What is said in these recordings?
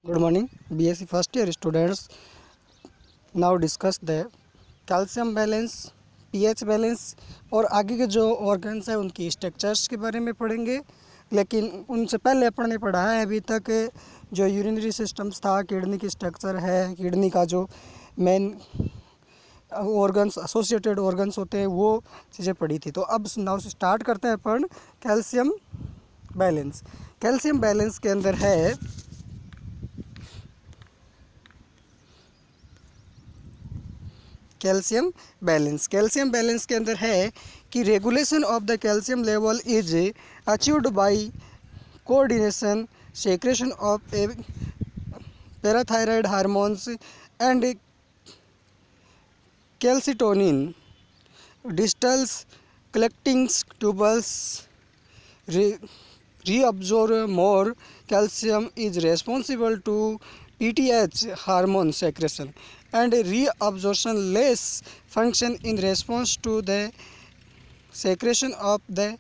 Good morning, BSc first year students. Now discuss the calcium balance, pH balance और आगे के जो organs हैं उनकी स्ट्रक्चर्स के बारे में पढ़ेंगे। लेकिन उनसे पहले अपन ने पढ़ा है अभी तक जो यूरिनरी सिस्टम्स था, किडनी की स्ट्रक्चर है, किडनी का जो मेन ऑर्गन्स एसोसिएटेड ऑर्गन्स होते हैं वो चीज़ें पढ़ी थी। तो अब नाउ से स्टार्ट करते हैं अपन कैल्शियम बैलेंस। कैल्शियम बैलेंस के अंदर है कैल्शियम बैलेंस के अंदर है कि regulation of the calcium level is achieved by coordination secretion of a parathyroid hormones and calcitonin distals collecting tubules reabsorb more calcium is responsible to PTH hormone secretion and reabsorption less function in response to the secretion of the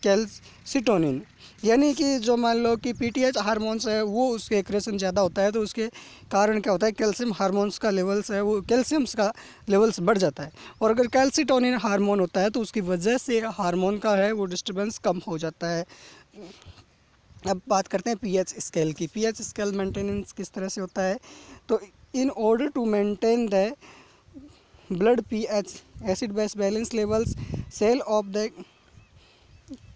calcitonin. यानी कि जो मान लो कि PTH hormones है वो उसके accretion ज़्यादा होता है तो उसके कारण क्या होता है, कैल्शियम हार्मोन्स का लेवल्स है वो कैल्शियम्स का लेवल्स बढ़ जाता है। और अगर कैल्सिटोनिन हार्मोन होता है तो उसकी वजह से हार्मोन का है वो डिस्टर्बेंस कम हो जाता है। अब बात करते हैं पीएच स्केल की। पीएच स्केल मेंटेनेंस किस तरह से होता है, तो in order to maintain the blood pH acid base balance levels cell of the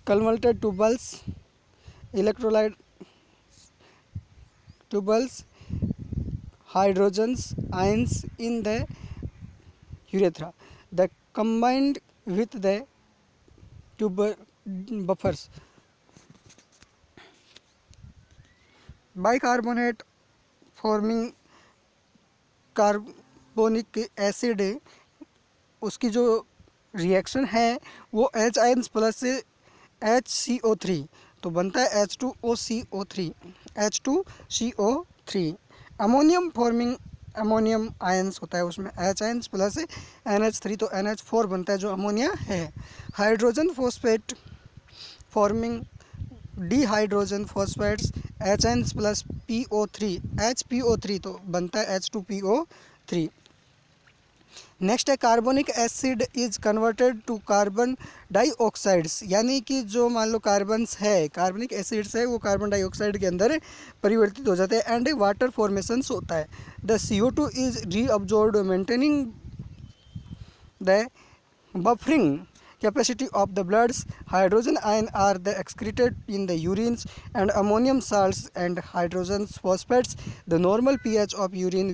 convoluted tubules, electrolyte tubules, hydrogens ions in the urethra, the combined with the tubular buffers. Bicarbonate forming carbonic acid उसकी जो reaction है वो H ions plus HCO3 तो बनता है H2CO3। Ammonium forming ammonium ions होता है, उसमें H आयन्स प्लस NH3 तो NH4 बनता है जो अमोनिया है। Hydrogen phosphate forming dehydrogen phosphates H ions plus PO3 HPO3 तो बनता है H2PO3। नेक्स्ट है carbonic acid is converted to carbon dioxides, यानी कि जो मान लो कार्बन्स है, कार्बनिक एसिड्स है वो कार्बन डाइऑक्साइड के अंदर परिवर्तित हो जाते हैं एंड वाटर फॉर्मेशंस होता है। The CO2 is reabsorbed maintaining the buffering capacity of the bloods. Hydrogen ion are the excreted in the urines and ammonium salts and hydrogen phosphates. The normal pH of urine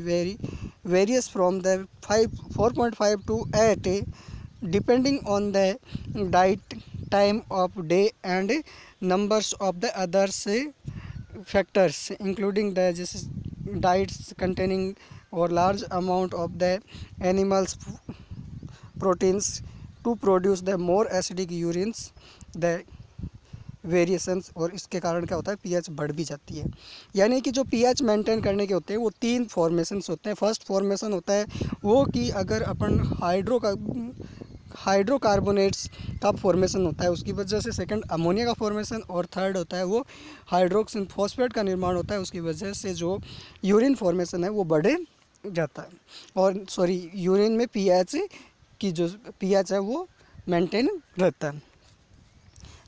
varies from the 4.5 to 8 depending on the diet, time of day and numbers of the other factors including the diets containing or large amount of the animals proteins to produce the more acidic urines the variations. और इसके कारण क्या होता है, pH बढ़ भी जाती है। यानी कि जो पीएच मेंटेन करने के होते हैं वो 3 फॉर्मेशंस होते हैं। फर्स्ट फॉर्मेशन होता है वो कि अगर अपन हाइड्रोकार्बोनेट्स का फॉर्मेशन होता है उसकी वजह से, सेकंड अमोनिया का फॉर्मेशन और थर्ड होता है वो हाइड्रोक्सिन फॉस्फेट का निर्माण होता है, उसकी वजह से जो यूरिन फॉर्मेशन है वो बढ़े जाता है। और यूरिन में पीएच की जो पीएच है वो मेंटेन रहता है।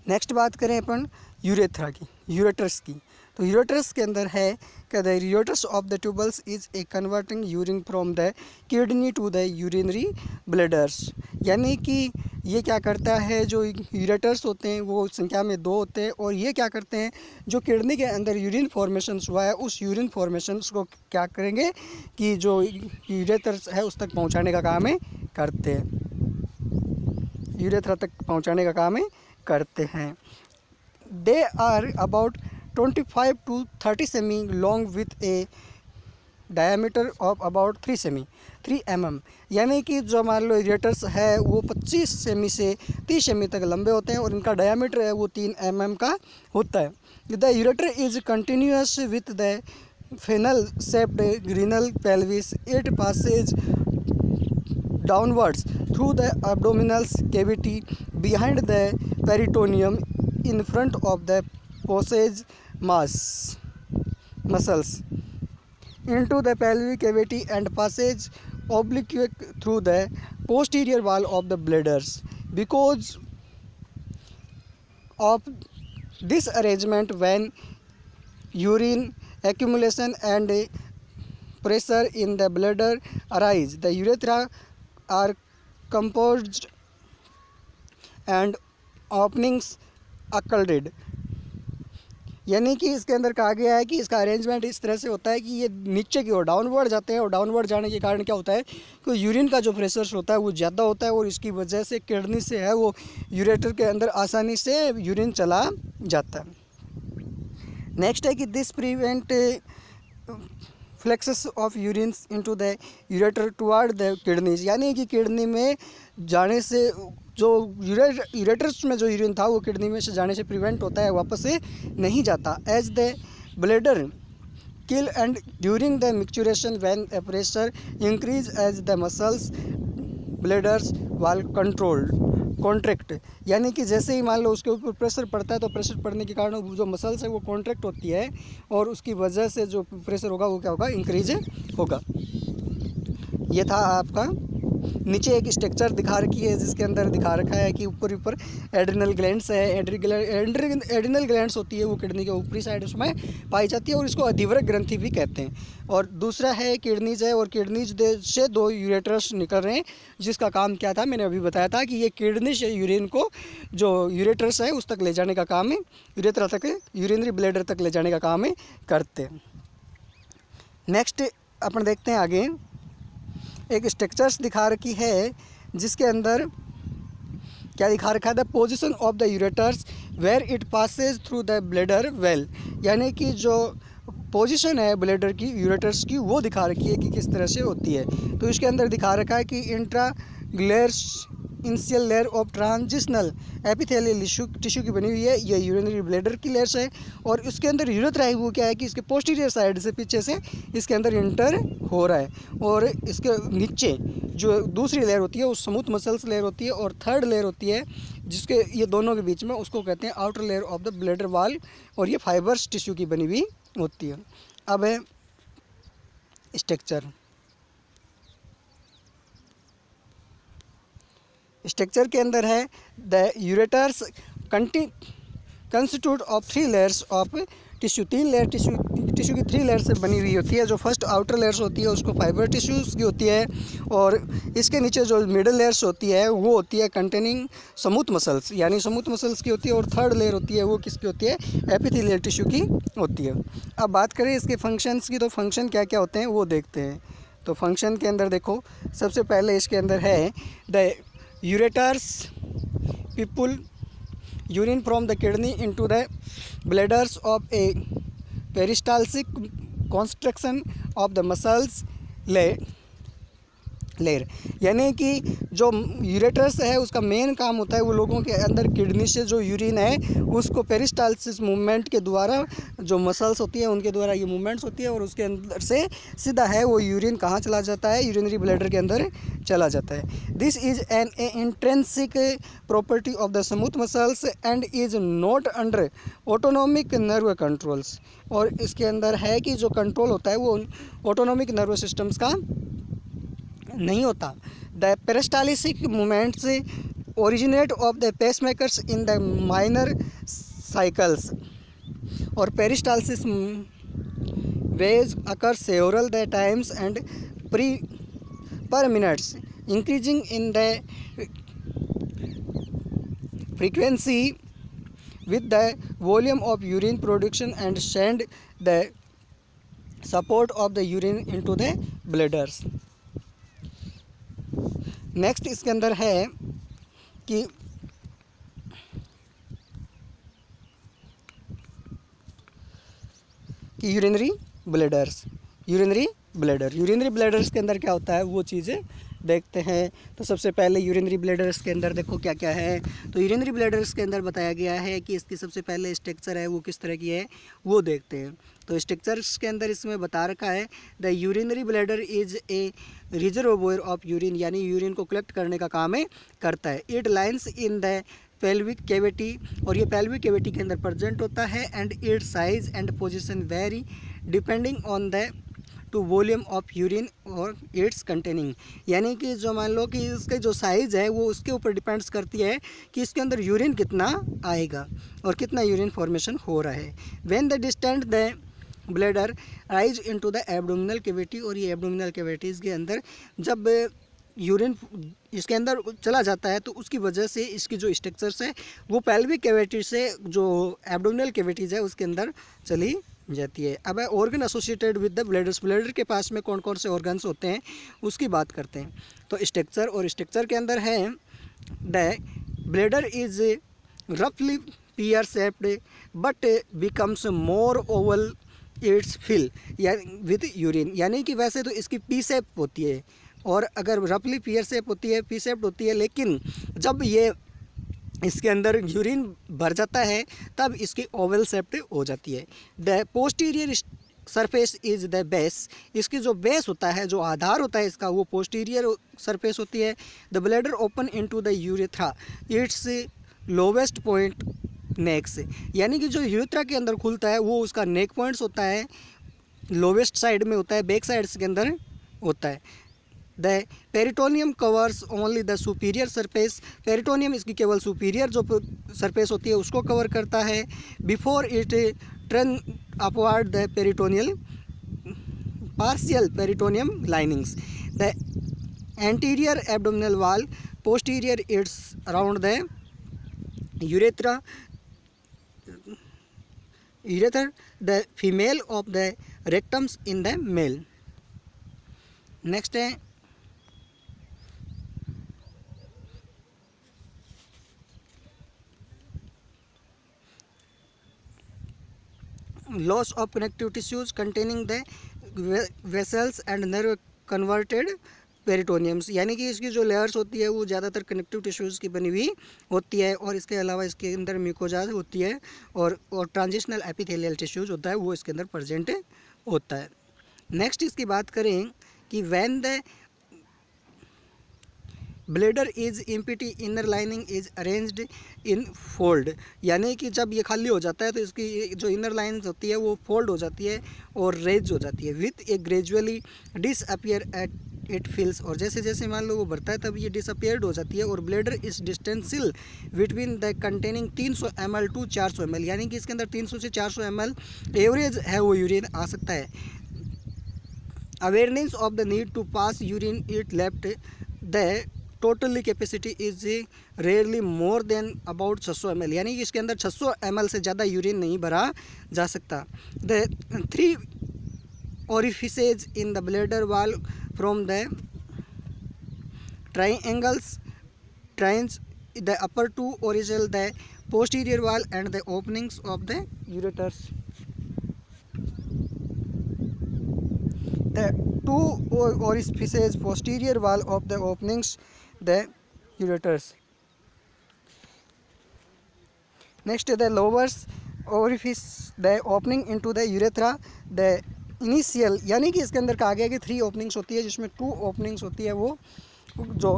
नेक्स्ट बात करें अपन यूरेथ्रा की, यूरेटर्स की। तो यूरेटर्स के अंदर है कि the ureters of the tubules is a converting urine from the kidney to the urinary bladders. यानी कि ये क्या करता है, जो यूरेटर्स होते हैं वो संख्या में 2 होते हैं और ये क्या करते हैं, जो किडनी के अंदर यूरिन फॉर्मेशंस हुआ है उस यूरिन फॉर्मेशंस को क्या करेंगे कि जो यूरेटर्स है उस तक पहुंचाने का काम है करते हैं, यूरेथ्रा तक पहुंचाने का काम है करते हैं। They are about 25 to 30 cm long with a diameter of about 3 mm। यानी कि जो मान लो यूरेटर्स है वो 25 सेमी से 30 सेमी तक लंबे होते हैं और इनका डायमीटर है वो 3 mm का होता है। The ureter is continuous with the funnel shaped renal pelvis. It passes downwards through the abdominal cavity behind the peritoneum in front of the passage mass. muscles into the pelvic cavity and passage oblique through the posterior wall of the bladders. Because of this arrangement, when urine accumulation and pressure in the bladder arise, the urethra are composed and openings occurred. यानी कि इसके अंदर कहा गया है कि इसका arrangement इस तरह से होता है कि ये नीचे की ओर डाउनवर्ड जाते हैं, और डाउनवर्ड जाने के कारण क्या होता है कि यूरिन का जो प्रेशर होता है वो ज़्यादा होता है, और इसकी वजह से किडनी से है वो यूरेटर के अंदर आसानी से यूरिन चला जाता है। नेक्स्ट है कि this prevent flexes of urines into the ureter toward the kidneys, यानी कि किडनी में जाने से जो यूरेटर्स में जो यूरिन था वो किडनी में से जाने से प्रिवेंट होता है, वापस से नहीं जाता। As the bladder kill and during the micturition when a pressure increase as the muscles bladders wall controlled contract, यानी कि जैसे ही मान लो उसके ऊपर प्रेशर पड़ता है तो प्रेशर पड़ने के कारण जो मसल्स है वो कॉन्ट्रैक्ट होती है, और उसकी वजह से जो प्रेशर होगा वो क्या होगा, इंक्रीज होगा। ये था आपका नीचे एक स्ट्रक्चर दिखा रखी है जिसके अंदर दिखा रखा है कि ऊपर एड्रिनल ग्लैंड्स है। एड्रिनल ग्लैंड्स होती है वो किडनी के ऊपरी साइड उसमें पाई जाती है, और इसको अधिवरक ग्रंथि भी कहते हैं। और दूसरा है किडनीज है, और किडनीज से दो यूरेटर्स निकल रहे हैं, जिसका काम क्या था मैंने अभी बताया था कि ये किडनी से यूरिन को जो यूरेटर्स है उस तक ले जाने का काम है, यूरेथ्रा तक, यूरिनरी ब्लैडर तक ले जाने का काम है करते हैं। नेक्स्ट अपन देखते हैं आगे एक स्ट्रक्चर्स दिखा रखी है जिसके अंदर क्या दिखा रखा है, the position of the ureters where it passes through the bladder well, यानी कि जो पोजीशन है ब्लैडर की यूरेटर्स की वो दिखा रखी है कि किस तरह से होती है। तो इसके अंदर दिखा रखा है कि इंट्राग्लेयर्स इंसियल layer of transitional epithelial tissue की बनी हुई है, ये यूरिनरी ब्लैडर की लेयर्स है, और इसके अंदर यूरेथ्रा है वो क्या है कि इसके पोस्टीरियर साइड से पीछे से इसके अंदर इंटर हो रहा है, और इसके नीचे जो दूसरी लेयर होती है वो स्मूथ मसल्स लेयर होती है, और थर्ड लेयर होती है जिसके ये दोनों के बीच में उसको कहते हैं outer layer of the bladder wall, और ये फाइबर्स टिश्यू की बनी हुई होती है। अब है स्ट्रक्चर के अंदर है the ureters constitute of 3 layers of tissue, 3 layer tissue की 3 लेयर से बनी हुई होती है। जो फर्स्ट आउटर लेयर्स होती है उसको फाइबर टिश्यूज़ की होती है, और इसके नीचे जो मिडल लेयर्स होती है वो होती है कंटेनिंग स्मूथ मसल्स, यानी स्मूथ मसल्स की होती है, और थर्ड लेयर होती है वो किसकी होती है, एपिथेलियल टिश्यू की होती है। अब बात करें इसके फंक्शंस की, तो फंक्शन क्या क्या होते हैं वो देखते हैं। तो फंक्शन के अंदर देखो, सबसे पहले इसके अंदर है the ureters people urine from the kidney into the bladders of a peristaltic construction of the muscles layer, यानी कि जो यूरेटर्स है उसका मेन काम होता है वो लोगों के अंदर किडनी से जो यूरिन है उसको पेरिस्टालसिस मूवमेंट के द्वारा, जो मसल्स होती है उनके द्वारा ये मूवमेंट्स होती है, और उसके अंदर से सीधा है वो यूरिन कहाँ चला जाता है, यूरिनरी ब्लैडर के अंदर चला जाता है। This is an intrinsic property of the smooth muscles and is not under autonomic nerve controls, और इसके अंदर है कि जो कंट्रोल होता है वो ऑटोनोमिक नर्व सिस्टम्स का नहीं होता। The peristaltic movements originate of the pacemakers in the minor cycles, और peristalsis waves occur several the times and per minutes, increasing in the frequency with the volume of urine production and send the support of the urine into the bladders. Next इसके अंदर है कि urinary bladders के अंदर क्या होता है वो चीज़ें देखते हैं। तो सबसे पहले यूरिनरी ब्लैडर्स के अंदर देखो क्या क्या है। तो यूरिनरी ब्लैडर्स के अंदर बताया गया है कि इसकी सबसे पहले स्ट्रक्चर है वो किस तरह की है वो देखते हैं। तो स्ट्रक्चर्स के अंदर इसमें बता रखा है the urinary bladder is a reservoir of urine, यानी यूरिन को कलेक्ट करने का काम है करता है। It lines in the pelvic cavity, और ये पेल्विक कैविटी के अंदर प्रेजेंट होता है। And it's size and position very depending on the two volume of urine और इट्स कंटेनिंग, यानी कि जो मान लो कि इसके जो साइज़ है वो उसके ऊपर डिपेंड्स करती है कि इसके अंदर यूरिन कितना आएगा और कितना यूरिन फॉर्मेशन हो रहा है। When the distant the bladder rise into the abdominal cavity, और ये एब्डोमिनल कैविटीज़ के अंदर जब यूरिन इसके अंदर चला जाता है तो उसकी वजह से इसकी जो स्ट्रक्चर्स है वो पेल्विक कैविटी से जो एब्डोमिनल कैविटीज़ है उसके अंदर चली जाती है। अब organ associated with the bladders, bladder के पास में कौन कौन से ऑर्गन्स होते हैं उसकी बात करते हैं। तो स्ट्रक्चर, और स्ट्रक्चर के अंदर है द ब्लैडर इज रफली pear shaped but becomes more oval its fill या विद यूरिन, यानी कि वैसे तो इसकी पी शेप होती है और अगर रफली पियर शेप होती है, पी शेप्ड होती है, लेकिन जब ये इसके अंदर यूरिन भर जाता है तब इसकी ओवल शेप्ड हो जाती है। The posterior surface is the base, इसकी जो बेस होता है, जो आधार होता है इसका, वो पोस्टीरियर सरफेस होती है। The bladder open into the urethra, it's lowest point next, यानी कि जो यूरेथ्रा के अंदर खुलता है वो उसका नेक पॉइंट्स होता है, लोवेस्ट साइड में होता है, बैक साइड के अंदर होता है। The peritoneum covers only the superior surface, peritoneum इसकी केवल सुपीरियर जो सरफेस होती है उसको कवर करता है। Before it turn upward the peritoneal partial peritoneum linings, the anterior abdominal wall posterior its around the urethra the female of the rectums in the male. Next है loss of connective tissues containing the vessels and nerve converted पेरिटोनियम्स, यानी कि इसकी जो layers होती है वो ज़्यादातर connective tissues की बनी हुई होती है और इसके अलावा इसके अंदर म्यूकोजा होती है और ट्रांजिशनल एपिथेलियल टिश्यूज़ होता है वो इसके अंदर प्रेजेंट होता है। नेक्स्ट इसकी बात करें कि when the bladder is empty inner lining is arranged in fold, यानी कि जब ये खाली हो जाता है तो इसकी जो इनर लाइन होती है वो फोल्ड हो जाती है और रेज हो जाती है। With a gradually disappear at it fills, और जैसे जैसे मान लो वो बढ़ता है तब ये डिसअपियर्ड हो जाती है। और bladder is distensible between the containing 300 ml to 400 ml, यानी कि इसके अंदर 300 से 400 ml एवरेज है वो यूरिन आ सकता है। Awareness of the need to pass urine it left the totally capacity is rarely more than about 600 ml, यानी कि इसके अंदर 600 ml से ज़्यादा यूरिन नहीं भरा जा सकता। The 3 orifices in the bladder wall from the triangles trains the upper 2 orifices, the posterior wall and the openings of the ureters. The 2 orifices posterior wall of the openings the ureters. Next the lower orifice the opening into the urethra, the initial, यानी कि इसके अंदर कहा गया कि 3 openings होती है जिसमें 2 ओपनिंग्स होती है वो जो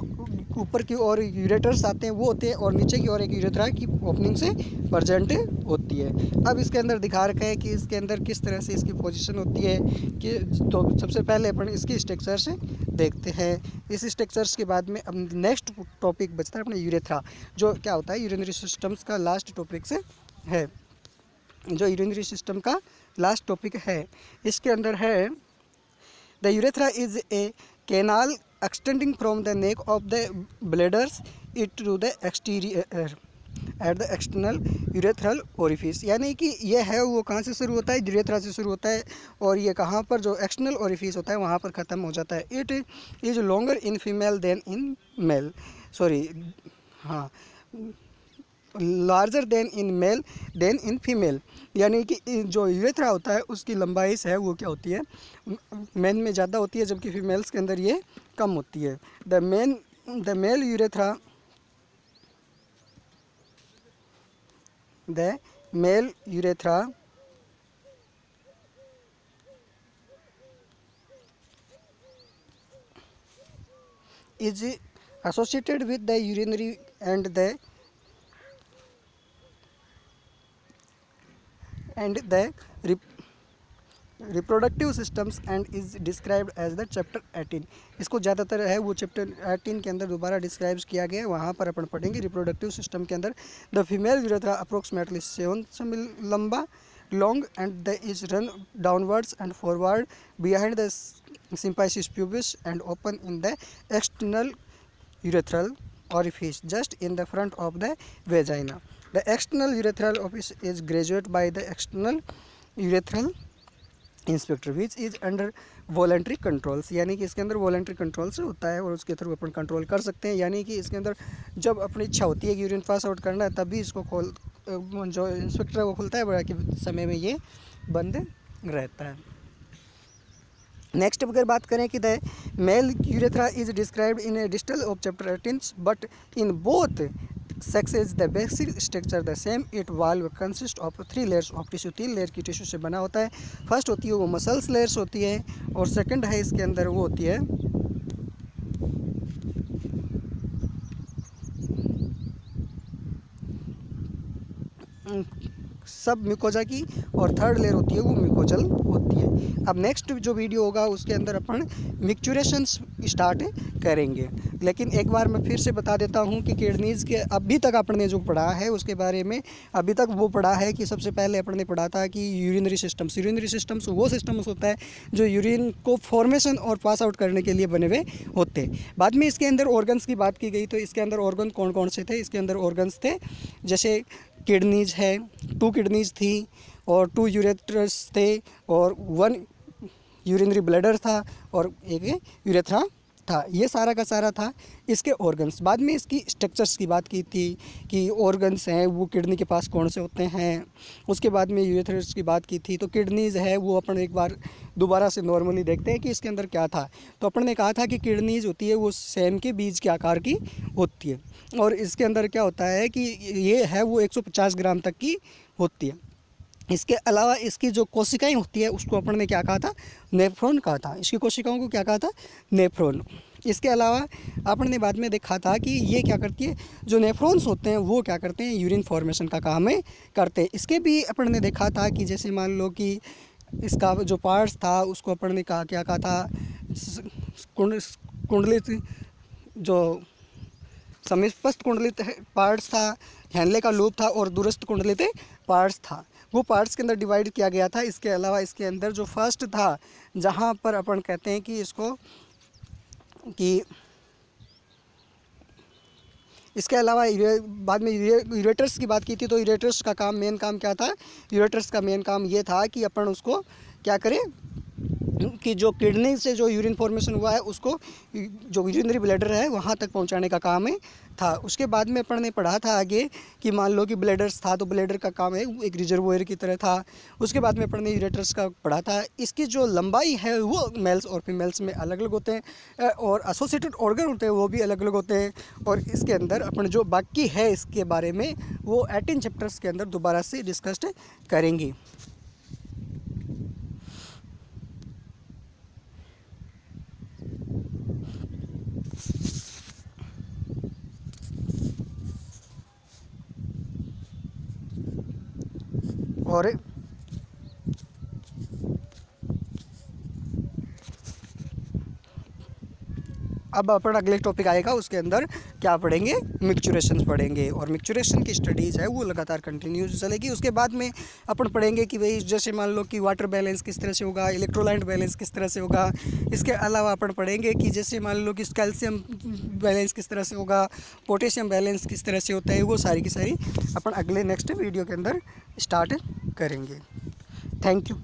ऊपर की ओर यूरेटर्स आते हैं वो होते हैं और नीचे की ओर एक यूरेथ्रा की ओपनिंग से प्रेजेंट होती है। अब इसके अंदर दिखा रखा है कि इसके अंदर किस तरह से इसकी पोजीशन होती है कि तो सबसे पहले अपन इसकी स्ट्रक्चर से देखते हैं। इस स्ट्रक्चर्स के बाद में अब नेक्स्ट टॉपिक बचता है अपने यूरेथ्रा, जो क्या होता है यूरिनरी सिस्टम्स का लास्ट टॉपिक से है, जो यूरिनरी सिस्टम का लास्ट टॉपिक है। इसके अंदर है the urethra is a canal extending from the neck of the bladders it to the exterior at the external urethral orifice, यानी कि ये है वो कहाँ से शुरू होता है, यूरेथ्रा से शुरू होता है और ये कहाँ पर जो एक्सटर्नल ओरिफिस होता है वहाँ पर ख़त्म हो जाता है। It is longer in female than in male, हाँ larger than in male than in female, यानी कि जो यूरेथ्रा होता है उसकी लंबाई है वो क्या होती है मेन में ज़्यादा होती है जबकि फीमेल्स के अंदर ये कम होती है। The male urethra is associated with the urinary and the reproductive systems and is described as the chapter 18। इसको ज़्यादातर है वो चैप्टर 18 के अंदर दोबारा डिस्क्राइब किया गया है, वहाँ पर अपन पढ़ेंगे। रिप्रोडक्टिव सिस्टम के अंदर द फीमेल यूरेथ्रा अप्रोक्सीमेटली 7 सेमी लंबा long and the is run downwards and forward behind the symphysis pubis and open in the external urethral orifice just in the front of the vagina. The external urethral orifice is graduated by the external urethral inspector which is under voluntary controls, यानी कि इसके अंदर voluntary control से होता है और उसके through अपन control कर सकते हैं। यानी कि इसके अंदर जब अपनी इच्छा होती है कि यूरिन पास आउट करना है तभी इसको खोल जो इंस्पेक्टर है वो खुलता है, बाकी समय में ये बंद रहता है। नेक्स्ट अगर बात करें कि the male urethra is described in a distal of chapter 18 but in both sexes the basic structure the same. It valve consist of 3 layers of tissue, 3 layer की टिश्यू से बना होता है। फर्स्ट होती है वो मसल्स लेयर्स होती है और सेकंड है इसके अंदर वो होती है सब म्यूकोजा की और थर्ड लेयर होती है वो म्यूकोजल होती है। अब नेक्स्ट जो वीडियो होगा उसके अंदर अपन मिक्चुरेशंस स्टार्ट करेंगे, लेकिन एक बार मैं फिर से बता देता हूँ कि किडनीज़ के अभी तक अपन ने जो पढ़ा है उसके बारे में अभी तक वो पढ़ा है कि सबसे पहले अपन ने पढ़ा था कि यूरिनरी सिस्टम्स वो सिस्टम्स होता है जो यूरिन को फॉर्मेशन और पास आउट करने के लिए बने हुए होते हैं। बाद में इसके अंदर ऑर्गन्स की बात की गई, तो इसके अंदर ऑर्गन कौन कौन से थे? इसके अंदर ऑर्गन्स थे जैसे किडनीज है, 2 किडनीज थी और 2 यूरेट्रस थे और 1 यूरिनरी ब्लैडर था और एक यूरेथ्रा था। ये सारा का सारा था इसके ऑर्गन्स। बाद में इसकी स्ट्रक्चर्स की बात की थी कि ऑर्गन्स हैं वो किडनी के पास कौन से होते हैं। उसके बाद में यूरेथ्रस की बात की थी। तो किडनीज़ है वो अपन एक बार दोबारा से नॉर्मली देखते हैं कि इसके अंदर क्या था। तो अपन ने कहा था कि किडनीज होती है वो सेम के बीज के आकार की होती है और इसके अंदर क्या होता है कि ये है वो 150 ग्राम तक की होती है। इसके अलावा इसकी जो कोशिकाएं होती है उसको अपन ने क्या कहा था? नेफ्रॉन कहा था। इसकी कोशिकाओं को क्या कहा था? नेफ्रॉन। इसके अलावा अपन ने बाद में देखा था कि ये क्या करती है, जो नेफ्रॉन्स होते हैं वो क्या करते हैं? यूरिन फॉर्मेशन का काम है करते हैं। इसके भी अपन ने देखा था कि जैसे मान लो कि इसका जो पार्ट्स था उसको अपन ने कहा क्या कहा था? कुंडलित जो समीपस्थ कुंडलित पार्ट्स था, हैंडले का लूप था और दूरस्थ कुंडलित पार्ट्स था, वो पार्ट्स के अंदर डिवाइड किया गया था। इसके अलावा इसके अंदर जो फर्स्ट था जहाँ पर अपन कहते हैं कि इसको कि इसके अलावा बाद में यूरेटर्स की बात की थी। तो यूरेटर्स का काम मेन काम क्या था? यूरेटर्स का मेन काम ये था कि अपन उसको क्या करें कि जो किडनी से जो यूरिन फॉर्मेशन हुआ है उसको जो यूरिनरी ब्लैडर है वहाँ तक पहुँचाने का काम है था। उसके बाद में अपन ने पढ़ा था आगे कि मान लो कि ब्लैडर्स था तो ब्लैडर का काम है एक रिजर्वोयर की तरह था। उसके बाद में अपन ने यूरेटर्स का पढ़ा था। इसकी जो लंबाई है वो मेल्स और फीमेल्स में अलग अलग होते हैं और एसोसिएटेड ऑर्गन होते हैं वो भी अलग अलग होते हैं। और इसके अंदर अपन जो बाकी है इसके बारे में वो 18 चैप्टर्स के अंदर दोबारा से डिस्कस करेंगे। और अब अपन अगले टॉपिक आएगा उसके अंदर क्या पढ़ेंगे? मिक्चुरेशन पढ़ेंगे और मिक्चुरेशन की स्टडीज़ है वो लगातार कंटिन्यू चलेगी। उसके बाद में अपन पढ़ेंगे कि भाई जैसे मान लो कि वाटर बैलेंस किस तरह से होगा, इलेक्ट्रोलाइट बैलेंस किस तरह से होगा। इसके अलावा अपन पढ़ेंगे कि जैसे मान लो कि कैल्शियम बैलेंस किस तरह से होगा, पोटेशियम बैलेंस किस तरह से होता है। वो सारी की सारी अपन अगले नेक्स्ट वीडियो के अंदर स्टार्ट करेंगे। Thank you.